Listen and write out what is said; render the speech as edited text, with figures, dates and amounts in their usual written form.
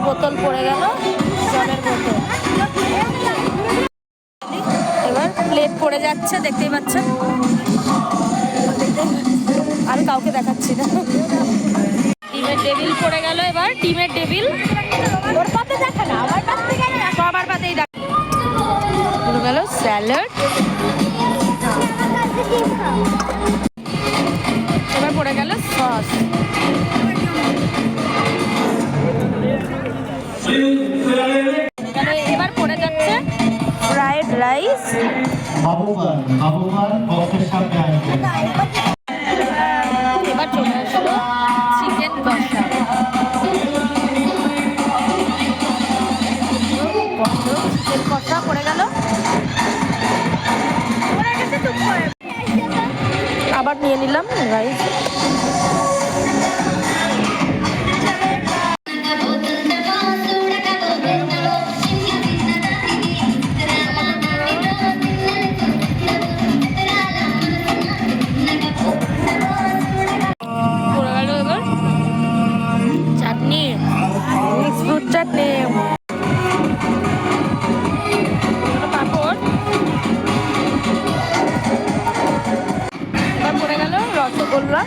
বোতল পড়ে গেল, জলের বোতল। এবার প্লেট পড়ে যাচ্ছে, দেখতেই পাচ্ছেন। আমি কাউকে দেখাচ্ছি না। ডিমের টেবিল পড়ে গেল, এবার ডিমের টেবিল ওর পাতে দেখা না, আমার পাতে দেখো, আমার পাতেই দেখো। পড়ে গেল স্যালাড। এবার পড়ে গেল সস। এবার পড়ে যাচ্ছে ফ্রাইড রাইস। এবার চলে আসলো চিকেন কষা। চিকেন কষা পড়ে গেল। আবার নিয়ে নিলাম রাইস। চাটনি, মিক্স ফ্রুট চাটনি, পাঁপড়। এবার পড়ে গেল রসগোল্লা।